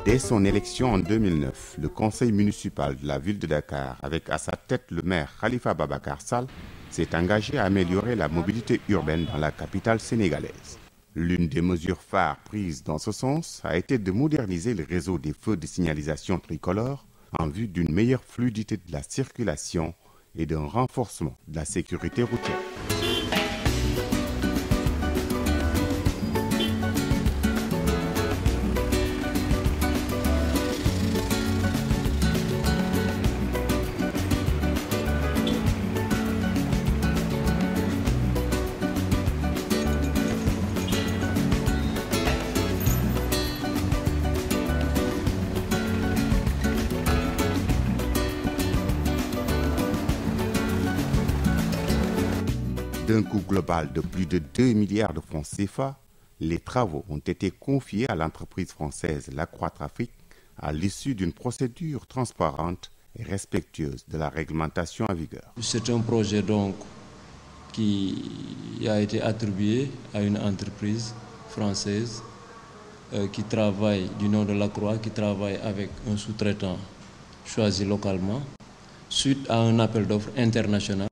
Dès son élection en 2009, le conseil municipal de la ville de Dakar, avec à sa tête le maire Khalifa Babacar Sall, s'est engagé à améliorer la mobilité urbaine dans la capitale sénégalaise. L'une des mesures phares prises dans ce sens a été de moderniser le réseau des feux de signalisation tricolore en vue d'une meilleure fluidité de la circulation et d'un renforcement de la sécurité routière. D'un coût global de plus de 2 milliards de francs CFA, les travaux ont été confiés à l'entreprise française Lacroix-Trafic à l'issue d'une procédure transparente et respectueuse de la réglementation en vigueur. C'est un projet donc qui a été attribué à une entreprise française qui travaille du nom de Lacroix, qui travaille avec un sous-traitant choisi localement, suite à un appel d'offres international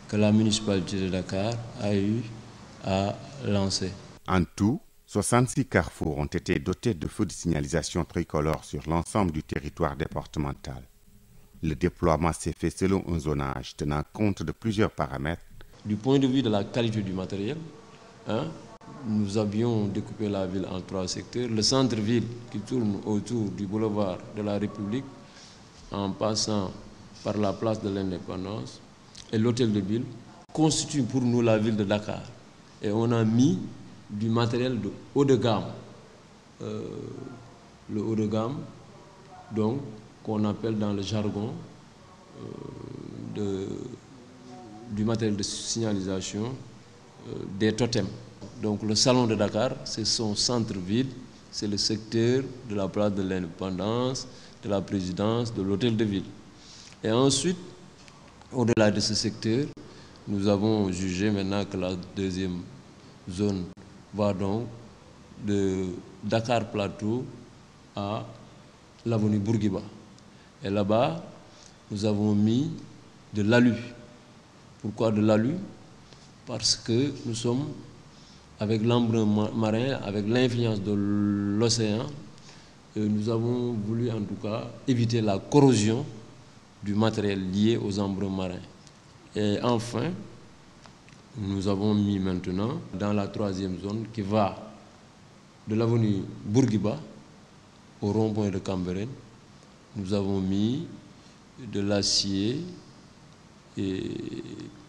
que la municipalité de Dakar a eu à lancer. En tout, 66 carrefours ont été dotés de feux de signalisation tricolore sur l'ensemble du territoire départemental. Le déploiement s'est fait selon un zonage tenant compte de plusieurs paramètres. Du point de vue de la qualité du matériel, nous avions découpé la ville en 3 secteurs. Le centre-ville qui tourne autour du boulevard de la République en passant par la place de l'Indépendance et l'hôtel de ville constitue pour nous la ville de Dakar. Et on a mis du matériel de haut de gamme. Le haut de gamme, donc, qu'on appelle dans le jargon du matériel de signalisation des totems. Donc le salon de Dakar, c'est son centre-ville, c'est le secteur de la place de l'Indépendance, de la présidence, de l'hôtel de ville. Et ensuite, au-delà de ce secteur, nous avons jugé maintenant que la deuxième zone va donc de Dakar Plateau à l'avenue Bourguiba. Et là-bas, nous avons mis de l'alu. Pourquoi de l'alu? Parce que nous sommes avec l'embrun marin, avec l'influence de l'océan, nous avons voulu en tout cas éviter la corrosion du matériel lié aux embruns marins. Et enfin, nous avons mis maintenant dans la 3e zone qui va de l'avenue Bourguiba au rond-point de Cambérène, nous avons mis de l'acier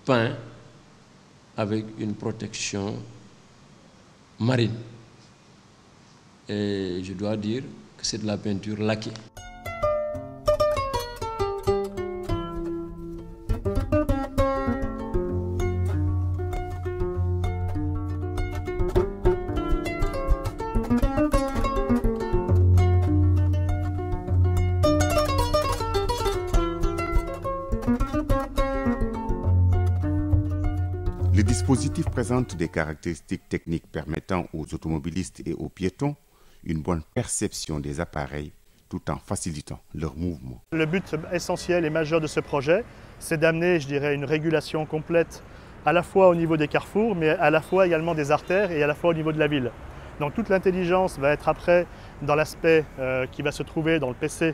peint avec une protection marine. Et je dois dire que c'est de la peinture laquée. Le dispositif présente des caractéristiques techniques permettant aux automobilistes et aux piétons une bonne perception des appareils tout en facilitant leur mouvement. Le but essentiel et majeur de ce projet, c'est d'amener, je dirais, une régulation complète à la fois au niveau des carrefours, mais à la fois également des artères et à la fois au niveau de la ville. Donc toute l'intelligence va être après dans l'aspect qui va se trouver dans le PC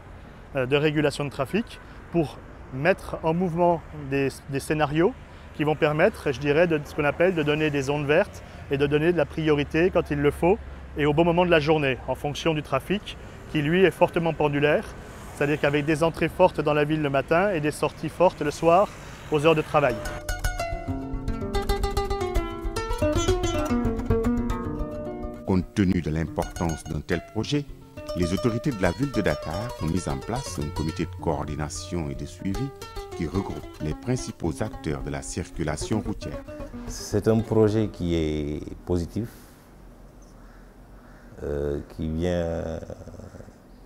de régulation de trafic pour mettre en mouvement des scénarios qui vont permettre, je dirais, de ce qu'on appelle de donner des zones vertes et de donner de la priorité quand il le faut et au bon moment de la journée, en fonction du trafic qui, lui, est fortement pendulaire, c'est-à-dire qu'avec des entrées fortes dans la ville le matin et des sorties fortes le soir aux heures de travail. Compte tenu de l'importance d'un tel projet, les autorités de la ville de Dakar ont mis en place un comité de coordination et de suivi qui regroupe les principaux acteurs de la circulation routière. C'est un projet qui est positif, qui vient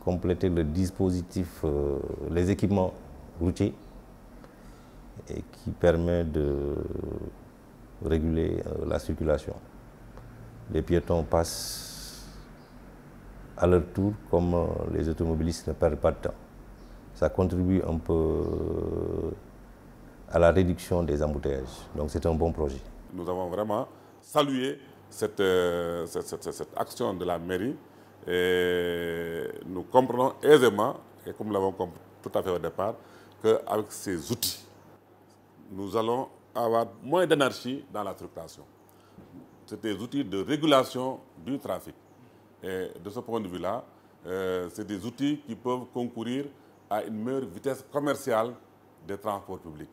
compléter le dispositif, les équipements routiers, et qui permet de réguler la circulation. Les piétons passent à leur tour, comme les automobilistes ne perdent pas de temps. Ça contribue un peu à la réduction des embouteillages. Donc c'est un bon projet. Nous avons vraiment salué cette action de la mairie et nous comprenons aisément, et comme nous l'avons compris tout à fait au départ, qu'avec ces outils, nous allons avoir moins d'énergie dans la circulation. C'est des outils de régulation du trafic. Et de ce point de vue-là, c'est des outils qui peuvent concourir à une meilleure vitesse commerciale des transports publics.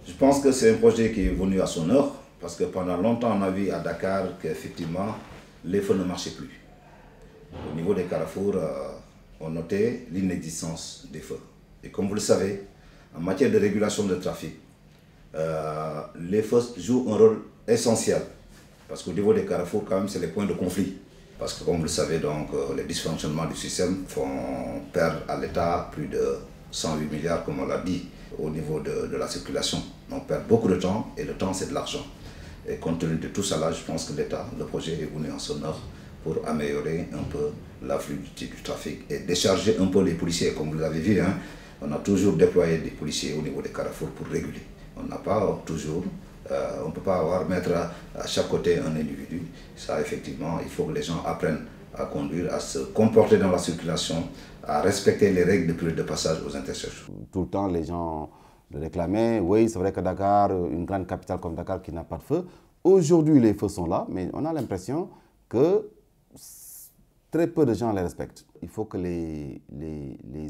Je pense que c'est un projet qui est venu à son heure, parce que pendant longtemps on a vu à Dakar qu'effectivement les feux ne marchaient plus. Au niveau des carrefours, on notait l'inexistence des feux. Et comme vous le savez, en matière de régulation de trafic, les feux jouent un rôle essentiel, parce qu'au niveau des carrefours, quand même, c'est les points de conflit. Parce que comme vous le savez, donc, les dysfonctionnements du système font perdre à l'État plus de 108 milliards, comme on l'a dit, au niveau de la circulation. On perd beaucoup de temps, et le temps, c'est de l'argent. Et compte tenu de tout ça, là, je pense que l'État, le projet est venu en son heure pour améliorer un peu la fluidité du trafic et décharger un peu les policiers. Comme vous l'avez vu, hein, on a toujours déployé des policiers au niveau des carrefours pour réguler. On n'a pas toujours, on ne peut pas mettre à chaque côté un individu. Ça, effectivement, il faut que les gens apprennent à conduire, à se comporter dans la circulation, à respecter les règles de passage aux intersections. Tout le temps, les gens le réclamaient. Oui, c'est vrai que Dakar, une grande capitale comme Dakar qui n'a pas de feu. Aujourd'hui, les feux sont là, mais on a l'impression que très peu de gens les respectent. Il faut que les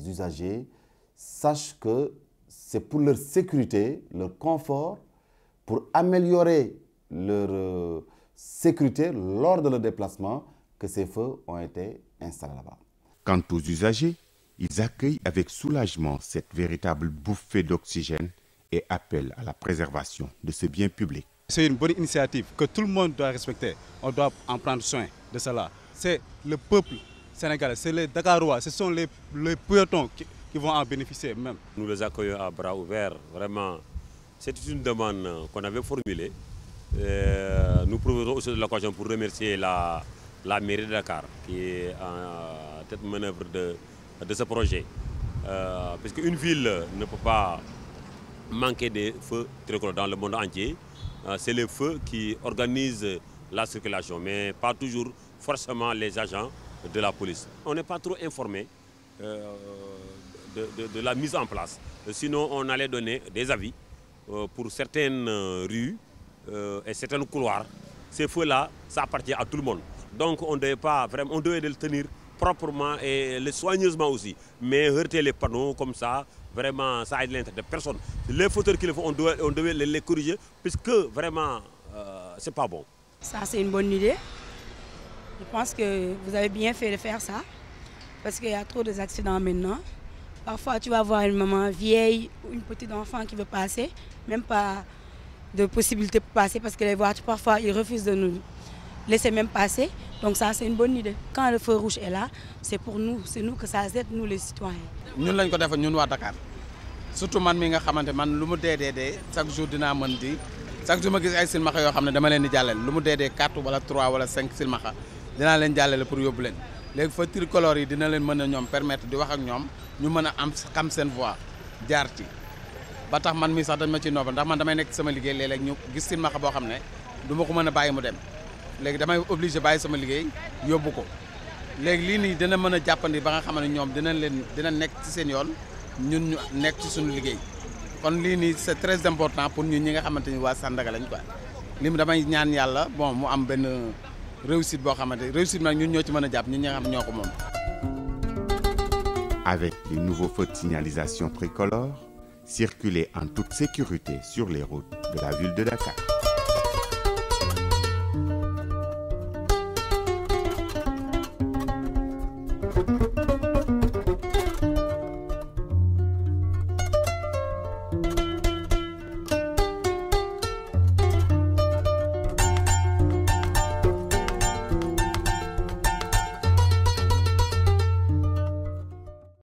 usagers sachent que c'est pour leur sécurité, leur confort, pour améliorer leur sécurité lors de leur déplacement, que ces feux ont été installés là-bas. Quant aux usagers, ils accueillent avec soulagement cette véritable bouffée d'oxygène et appellent à la préservation de ce bien public. C'est une bonne initiative que tout le monde doit respecter. On doit en prendre soin de cela. C'est le peuple sénégalais, c'est les Dakarois, ce sont les piétons qui vont en bénéficier même. Nous les accueillons à bras ouverts, vraiment. C'est une demande qu'on avait formulée. Nous profitons aussi de l'occasion pour remercier la mairie de Dakar qui est en tête manœuvre de ce projet. Parce qu'une ville ne peut pas manquer de feux tricolores dans le monde entier. C'est les feux qui organisent la circulation, mais pas toujours forcément les agents de la police. On n'est pas trop informé de la mise en place. Sinon, on allait donner des avis pour certaines rues et certains couloirs. Ces feux-là, ça appartient à tout le monde. Donc on devait pas vraiment, on devait le tenir proprement et soigneusement aussi. Mais heurter les panneaux comme ça, vraiment, ça aide l'intérêt de personne. Les fauteurs qui le font, on devait les corriger, puisque vraiment, c'est pas bon. Ça, c'est une bonne idée. Je pense que vous avez bien fait de faire ça, parce qu'il y a trop d'accidents maintenant. Parfois, tu vas voir une maman vieille ou une petite enfant qui veut passer, même pas de possibilité pour passer, parce que les voitures, parfois, ils refusent de nous laisser même passer. Donc ça, c'est une bonne idée. Quand le feu rouge est là, c'est pour nous, c'est nous que ça aide, nous les citoyens. Nous lañ ko defal ñun waa Dakar surtout man mi nga xamante man lu mu dee chaque jour dinaa mën di chaque jour ma gis ay silmaxa yoo xam ne dama leen di jàllale lu mu dee 4 wala 3 wala 5 silmaxa dinaa leen jàllale pour yóbbu leen léegi fa tricolore yi dina leen mën a ñoom permettre di wax ak ñoom ñu mën a am xam seen voix jaar ci ba tax man mi sax dañ ma ci noppal ndax man damay nekk sama liggéey léeg-léeg ñu gis silmaxa boo xam ne du ma ko mën a bàyyi mu dem léegi damay obligé bàyyi sama liggéey yóbbu ko léegi lii nii dina mën a jàppandi ba nga xam ne ñoom dina nekk ci seen yoon ñun ñu nekk ci suñu liggéey kon lii nii c'est très important pour ñun ñi nga xamante ni waa Sandaga lañ quoi li mu damay ñaan yàlla bon mu am benn réussite boo xamante réussite nag ñun ñoo ci mën a jàpp ñun ñi nga xam ñoo ko moom. Avec les nouveaux feux de signalisation tricolores, circuler en toute sécurité sur les routes de la ville de Dakar.